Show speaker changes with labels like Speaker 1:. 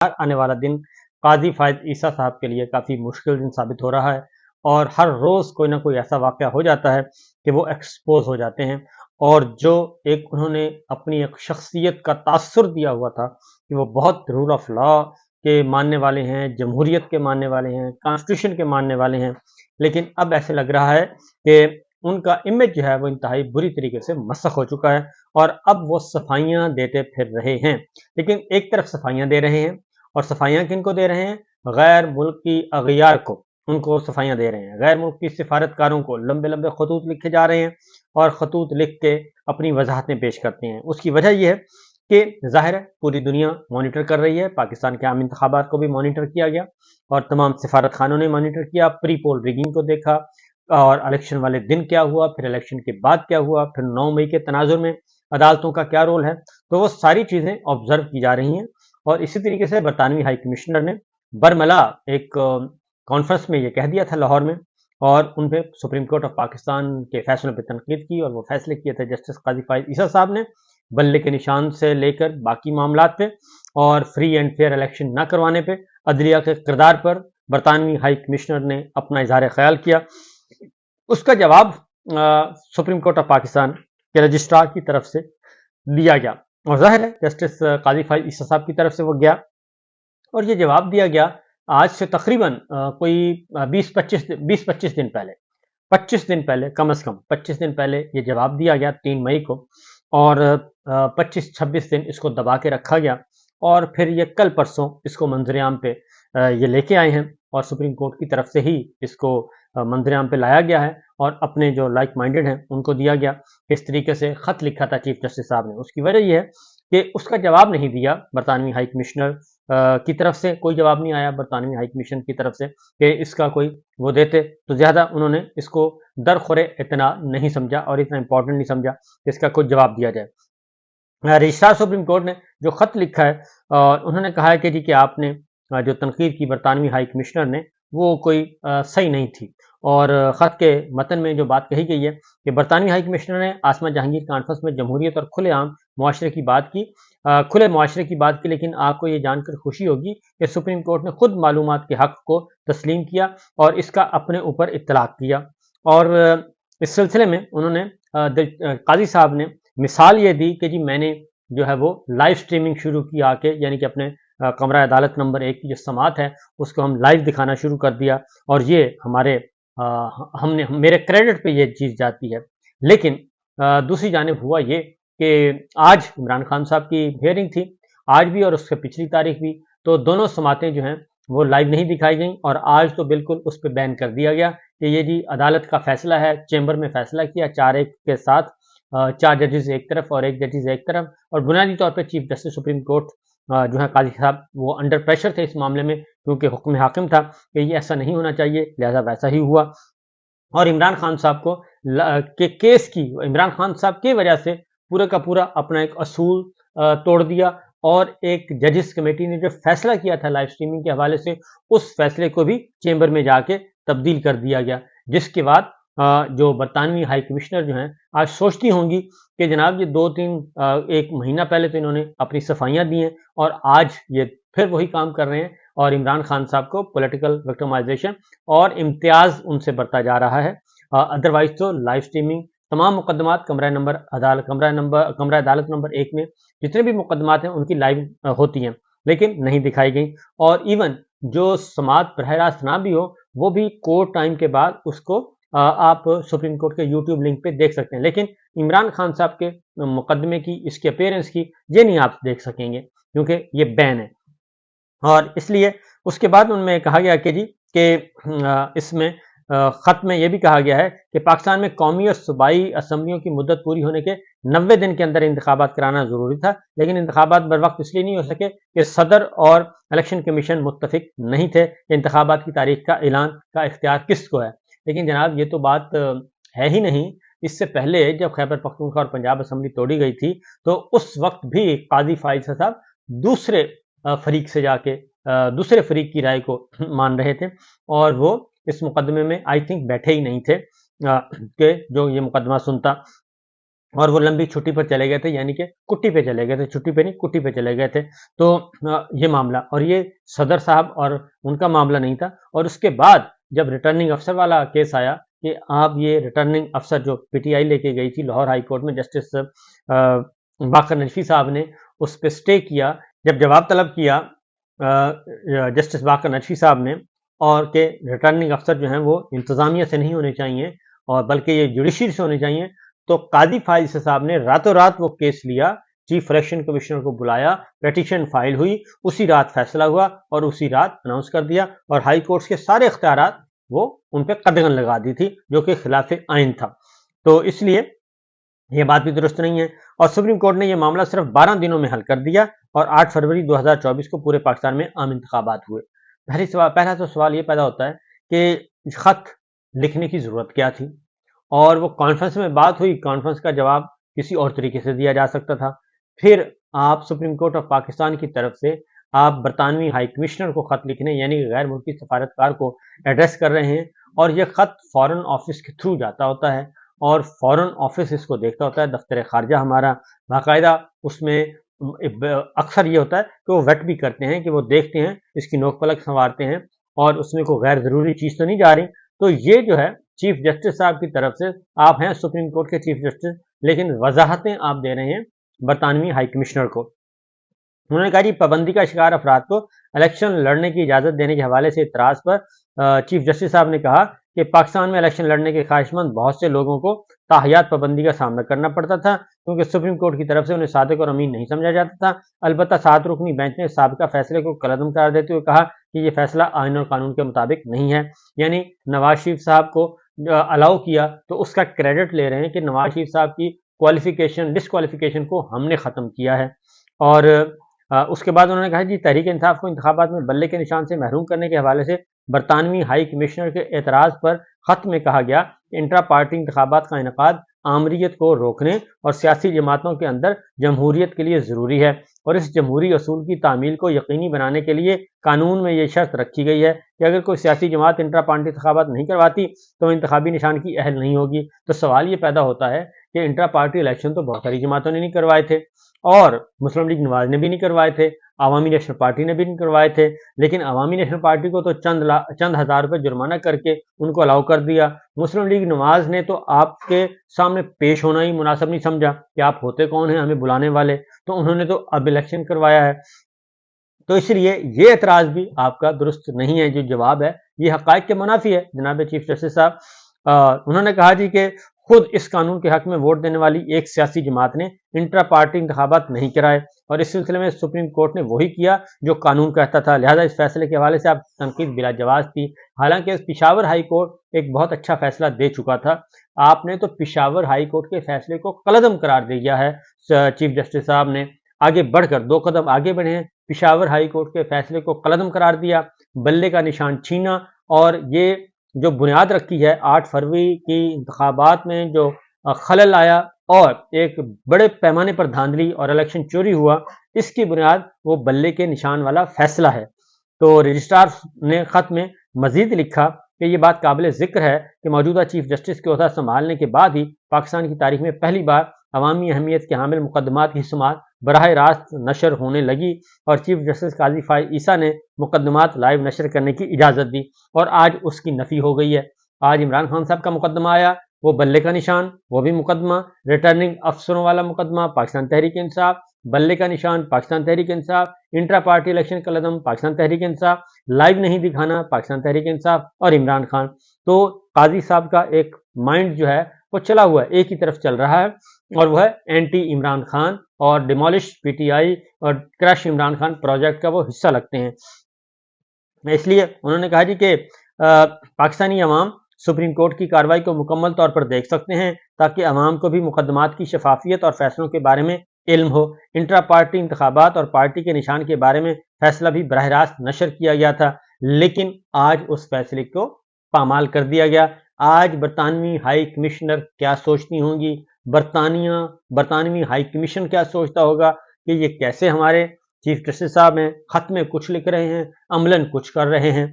Speaker 1: آنے والا دن قاضی فائز عیسیٰ صاحب کے لیے کافی مشکل دن ثابت ہو رہا ہے، اور ہر روز کوئی نہ کوئی ایسا واقعہ ہو جاتا ہے کہ وہ ایکسپوز ہو جاتے ہیں، اور جو ایک انہوں نے اپنی ایک شخصیت کا تاثر دیا ہوا تھا کہ وہ بہت رول آف لا کے ماننے والے ہیں، جمہوریت کے ماننے والے ہیں، کانسٹیٹیوشن کے ماننے والے ہیں، لیکن اب ایسے لگ رہا ہے کہ ان کا امیج جو ہے وہ انتہائی بری طریقے سے مسخ ہو چکا ہے، اور اب وہ صفائیاں دیتے پھر رہے ہیں۔ لیکن ایک طرف صفائیاں دے رہے ہیں، اور صفائیاں کن کو دے رہے ہیں؟ غیر ملکی اغیار کو، ان کو صفائیاں دے رہے ہیں۔ غیر ملکی سفارتکاروں کو لمبے لمبے خطوط لکھے جا رہے ہیں، اور خطوط لکھ کے اپنی وضاحتیں پیش کرتے ہیں۔ اس کی وجہ یہ ہے کہ ظاہر ہے پوری دنیا مانیٹر کر رہی ہے، پاکستان کے عام انتخابات کو بھی مانیٹر کیا گیا، اور تمام سفارت خانوں نے مانیٹر کیا، پری پول ریگنگ کو دیکھا، اور الیکشن والے دن کیا ہوا، پھر الیکشن کے بعد کیا ہوا، پھر 9 مئی کے تناظر میں عدالتوں کا کیا رول ہے، تو وہ ساری چیزیں آبزرو کی جا رہی ہیں۔ اور اسی طریقے سے برطانوی ہائی کمشنر نے برملا ایک کانفرنس میں یہ کہہ دیا تھا لاہور میں، اور ان پہ سپریم کورٹ آف پاکستان کے فیصلوں پہ تنقید کی، اور وہ فیصلے کیے تھے جسٹس قاضی فائز عیسیٰ صاحب نے، بلے کے نشان سے لے کر باقی معاملات پہ، اور فری اینڈ فیئر الیکشن نہ کروانے پہ، عدلیہ کے کردار پر برطانوی ہائی کمشنر نے اپنا اظہار خیال کیا۔ اس کا جواب سپریم کورٹ آف پاکستان کے رجسٹرار کی طرف سے دیا گیا، اور ظاہر ہے جسٹس قاضی فائز عیسیٰ صاحب کی طرف سے وہ گیا، اور یہ جواب دیا گیا آج سے تقریباً کوئی 20-25 دن پہلے، 25 دن پہلے، کم از کم 25 دن پہلے یہ جواب دیا گیا 3 مئی کو، اور 25-26 دن اس کو دبا کے رکھا گیا، اور پھر یہ کل پرسوں اس کو منظر عام پہ یہ لے کے آئے ہیں، اور سپریم کورٹ کی طرف سے ہی اس کو منظر عام پہ لایا گیا ہے، اور اپنے جو لائک مائنڈڈ ہیں ان کو دیا گیا۔ اس طریقے سے خط لکھا تھا چیف جسٹس صاحب نے، اس کی وجہ یہ ہے کہ اس کا جواب نہیں دیا برطانوی ہائی کمشنر کی طرف سے، کوئی جواب نہیں آیا برطانوی ہائی کمیشن کی طرف سے کہ اس کا کوئی وہ دیتے، تو زیادہ انہوں نے اس کو درخور اعتنا نہیں سمجھا، اور اتنا امپورٹنٹ نہیں سمجھا کہ اس کا کوئی جواب دیا جائے۔ رجسٹرار سپریم کورٹ نے جو خط لکھا ہے، انہوں نے کہا ہے کہ جی کہ آپ نے جو تنقید کی برطانوی ہائی کمشنر نے وہ کوئی صحیح نہیں تھی، اور خط کے متن میں جو بات کہی گئی ہے کہ برطانوی ہائی کمشنر نے آسما جہانگیر کانفرنس میں جمہوریت اور کھلے عام معاشرے کی بات کی، کھلے معاشرے کی بات کی، لیکن آپ کو یہ جان کر خوشی ہوگی کہ سپریم کورٹ نے خود معلومات کے حق کو تسلیم کیا، اور اس کا اپنے اوپر اطلاق کیا۔ اور اس سلسلے میں انہوں نے قاضی صاحب نے مثال یہ دی کہ جی میں نے جو ہے وہ لائیو سٹریمنگ شروع کی آ کے، یعنی کہ اپنے کمرہ عدالت نمبر 1 کی جو سماعت ہے اس کو ہم لائیو دکھانا شروع کر دیا، اور یہ میرے کریڈٹ پہ یہ چیز جاتی ہے۔ لیکن دوسری جانب ہوا یہ کہ آج عمران خان صاحب کی ہیئرنگ تھی، آج بھی اور اس سے پچھلی تاریخ بھی، تو دونوں سماعتیں جو ہیں وہ لائیو نہیں دکھائی گئیں، اور آج تو بالکل اس پہ بین کر دیا گیا کہ یہ جی عدالت کا فیصلہ ہے، چیمبر میں فیصلہ کیا 4-1 کے ساتھ، 4 ججز ایک طرف اور 1 ججز ایک طرف، اور بنیادی طور پہ چیف جسٹس سپریم کورٹ جو ہے قاضی صاحب وہ انڈر پریشر تھے اس معاملے میں، کیونکہ حکم حاکم تھا کہ یہ ایسا نہیں ہونا چاہیے، لہذا ویسا ہی ہوا۔ اور عمران خان صاحب کو کیس کی عمران خان صاحب کی وجہ سے پورے کا پورا اپنا ایک اصول توڑ دیا، اور ایک ججز کمیٹی نے جو فیصلہ کیا تھا لائیو سٹریمنگ کے حوالے سے، اس فیصلے کو بھی چیمبر میں جا کے تبدیل کر دیا گیا، جس کے بعد جو برطانوی ہائی کمشنر جو ہیں آج سوچتی ہوں گی کہ جناب یہ 1 مہینہ پہلے تو انہوں نے اپنی صفائیاں دی ہیں، اور آج یہ پھر وہی کام کر رہے ہیں، اور عمران خان صاحب کو پولیٹیکل وکٹمائزیشن اور امتیاز ان سے برتا جا رہا ہے۔ ادروائز تو لائیو سٹریمنگ تمام مقدمات کمرہ عدالت نمبر 1 میں جتنے بھی مقدمات ہیں ان کی لائیو ہوتی ہیں، لیکن نہیں دکھائی گئی، اور ایون جو سماعت براہ راست نہ بھی ہو وہ بھی کورٹ ٹائم کے بعد اس کو آپ سپریم کورٹ کے یوٹیوب لنک پہ دیکھ سکتے ہیں، لیکن عمران خان صاحب کے مقدمے کی، اس کے اپیرنس کی، یہ نہیں آپ دیکھ سکیں گے کیونکہ یہ بین ہے۔ اور اس لیے اس کے بعد ان میں کہا گیا کہ جی کہ اس میں خط میں یہ بھی کہا گیا ہے کہ پاکستان میں قومی اور صوبائی اسمبلیوں کی مدت پوری ہونے کے 90 دن کے اندر انتخابات کرانا ضروری تھا، لیکن انتخابات بر وقت اس لیے نہیں ہو سکے کہ صدر اور الیکشن کمیشن متفق نہیں تھے کہ انتخابات کی تاریخ کا اعلان کا اختیار کس کو ہے۔ لیکن جناب یہ تو بات ہے ہی نہیں، اس سے پہلے جب خیبر پختونخوا اور پنجاب اسمبلی توڑی گئی تھی تو اس وقت بھی قاضی فائز صاحب دوسرے فریق سے جا کے دوسرے فریق کی رائے کو مان رہے تھے، اور وہ اس مقدمے میں آئی تھنک بیٹھے ہی نہیں تھے کہ جو یہ مقدمہ سنتا۔ और वो लंबी छुट्टी पर चले गए थे, यानी कि कुट्टी पे चले गए थे, छुट्टी पे नहीं कुट्टी पे चले गए थे। तो ये मामला, और ये सदर साहब और उनका मामला नहीं था। और उसके बाद जब रिटर्निंग अफसर वाला केस आया कि आप ये रिटर्निंग अफसर जो पीटीआई लेके गई थी लाहौर हाई कोर्ट में, जस्टिस बाकर नजफी साहब ने उस पर स्टे किया। जब जवाब तलब किया जस्टिस बाकर नजफी साहब ने, और के रिटर्निंग अफसर जो हैं वो इंतजामिया से नहीं होने चाहिए और बल्कि ये जुडिशरी से होने चाहिए, तो कादी फाइज साहब ने रातों रात वो केस लिया, चीफ इलेक्शन कमिश्नर को बुलाया, पिटीशन फाइल हुई, उसी रात फैसला हुआ और उसी रात अनाउंस कर दिया, और हाई कोर्ट के सारे इख्तियारात वो उन पर कदगन लगा दी थी, जो कि खिलाफ आइन था। तो इसलिए ये बात भी दुरुस्त नहीं है। और सुप्रीम कोर्ट ने यह मामला सिर्फ 12 दिनों में हल कर दिया और 8 फरवरी 2024 को पूरे पाकिस्तान में आम इंतखाबात हुए। पहला तो सवाल ये पैदा होता है कि खत लिखने की जरूरत क्या थी, और वो कॉन्फ्रेंस में बात हुई, कॉन्फ्रेंस का जवाब किसी और तरीके से दिया जा सकता था। फिर आप सुप्रीम कोर्ट ऑफ पाकिस्तान की तरफ से आप बरतानवी हाई कमिश्नर को खत लिखने, यानी गैर मुल्की सफारतकार को एड्रेस कर रहे हैं, और ये खत फॉरेन ऑफिस के थ्रू जाता होता है और फॉरेन ऑफिस इसको देखता होता है। दफ्तर खारजा हमारा बाकायदा उसमें अक्सर ये होता है कि वो वेट भी करते हैं, कि वो देखते हैं, इसकी नोक पलक संवारते हैं और उसमें कोई गैर जरूरी चीज तो नहीं जा रही। तो ये जो है चीफ जस्टिस साहब की तरफ से, आप हैं सुप्रीम कोर्ट के चीफ जस्टिस, लेकिन वजाहतें आप दे रहे हैं बरतानवी हाई कमिश्नर को। उन्होंने कहा कि पाबंदी का शिकार अफराद को इलेक्शन लड़ने की इजाजत देने के हवाले से इतराज पर चीफ जस्टिस साहब ने कहा कि पाकिस्तान में इलेक्शन लड़ने के ख्वाहिशमंद बहुत से लोगों को ताहियात पाबंदी का सामना करना पड़ता था, क्योंकि सुप्रीम कोर्ट की तरफ से उन्हें सादिक और अमीन नहीं समझा जाता था। अलबत्ता 7 रुकनी बेंच ने साबिका फैसले को कलअदम करार देते हुए कहा कि यह फैसला आइन और कानून के मुताबिक नहीं है। यानी नवाज शरीफ साहब को अलाउ किया, तो उसका क्रेडिट ले रहे हैं कि नवाज शरीफ साहब की क्वालिफिकेशन डिसक्वालिफिकेशन को हमने ख़त्म किया है। और उसके बाद उन्होंने कहा कि तहरीक इंसाफ को इंतखाबात में बल्ले के निशान से महरूम करने के हवाले से बरतानवी हाई कमिश्नर के एतराज़ पर खत में कहा गया कि इंट्रा पार्टी इंतखाबात का इनकाद आमरीत को रोकने और सियासी जमातों के अंदर जमहूरियत के लिए ज़रूरी है, और इस जमहूरी असूल की तामील को यकीनी बनाने के लिए कानून में यह शर्त रखी गई है कि अगर कोई सियासी जमात इंट्रा पार्टी इंतखाबात नहीं करवाती तो इंतखाबी निशान की अहल नहीं होगी। तो सवाल ये पैदा होता है कि इंट्रा पार्टी इलेक्शन तो बहुत सारी जमातों ने नहीं करवाए थे, और मुस्लिम लीग नवाज ने भी नहीं करवाए थे, अवामी नेशनल पार्टी ने भी नहीं करवाए थे, लेकिन अवामी नेशनल पार्टी को तो चंद हज़ार रुपये जुर्माना करके उनको अलाउ कर दिया। मुस्लिम लीग नवाज ने तो आपके सामने पेश होना ही मुनासिब नहीं समझा कि आप होते कौन हैं हमें बुलाने वाले, तो उन्होंने तो अब इलेक्शन करवाया है। तो इसलिए ये एतराज़ भी आपका दुरुस्त नहीं है। जो जवाब है ये हक़ाइक़ के मुनाफी है। जनाब चीफ जस्टिस साहब उन्होंने कहा जी कि खुद इस कानून के हक में वोट देने वाली एक सियासी जमात ने इंट्रा पार्टी इंतखाबात नहीं कराए, और इस सिलसिले में सुप्रीम कोर्ट ने वही किया जो कानून कहता था। लिहाजा इस फैसले के हवाले से आप तनकीद बिला जवाब थी। हालांकि पिशावर हाई कोर्ट एक बहुत अच्छा फैसला दे चुका था, आपने तो पिशावर हाई कोर्ट के फैसले को कलअदम करार दिया है। चीफ जस्टिस साहब ने आगे बढ़कर 2 कदम आगे बढ़े हैं, पिशावर हाई कोर्ट के फैसले को कलअदम करार दिया, बल्ले का निशान छीना, और ये जो बुनियाद रखी है 8 फरवरी की इंतखाबात में जो खलल आया और एक बड़े पैमाने पर धांधली और इलेक्शन चोरी हुआ, इसकी बुनियाद वो बल्ले के निशान वाला फैसला है। तो रजिस्ट्रार ने खत में मजीद लिखा कि ये बात काबिल जिक्र है कि मौजूदा चीफ जस्टिस के ओहदा संभालने के बाद ही पाकिस्तान की तारीख में पहली बार अवामी अहमियत के हामिल मुकदमात की शुमार बराह रास्त नशर होने लगी, और चीफ जस्टिस काजी फाइज ईसा ने मुकदमात लाइव नशर करने की इजाज़त दी, और आज उसकी नफ़ी हो गई है। आज इमरान खान साहब का मुकदमा आया, वो बल्ले का निशान, वो भी मुकदमा, रिटर्निंग अफसरों वाला मुकदमा पाकिस्तान तहरीक इंसाफ, बल्ले का निशान Pakistan Tehreek Insaf, intra party election कलअदम Pakistan Tehreek Insaf, live नहीं दिखाना पाकिस्तान तहरीक इंसाफ, और इमरान खान। तो काजी साहब का एक माइंड जो है वो चला हुआ है, एक ही तरफ चल रहा है, और वह एंटी इमरान खान और डिमोलिश पीटीआई और क्रश इमरान खान प्रोजेक्ट का वो हिस्सा लगते हैं। इसलिए उन्होंने कहा जी कि पाकिस्तानी अवाम सुप्रीम कोर्ट की कार्रवाई को मुकम्मल तौर पर देख सकते हैं, ताकि अवाम को भी मुकदमात की शफाफियत और फैसलों के बारे में इल्म हो। इंट्रा पार्टी इंतखाबात और पार्टी के निशान के बारे में फैसला भी बराह रास्त नशर किया गया था, लेकिन आज उस फैसले को पामाल कर दिया गया। आज बरतानवी हाई कमिश्नर क्या सोचती होंगी, बरतानवी हाई कमीशन क्या सोचता होगा कि ये कैसे हमारे चीफ जस्टिस साहब हैं, खत में कुछ लिख रहे हैं, अमलन कुछ कर रहे हैं।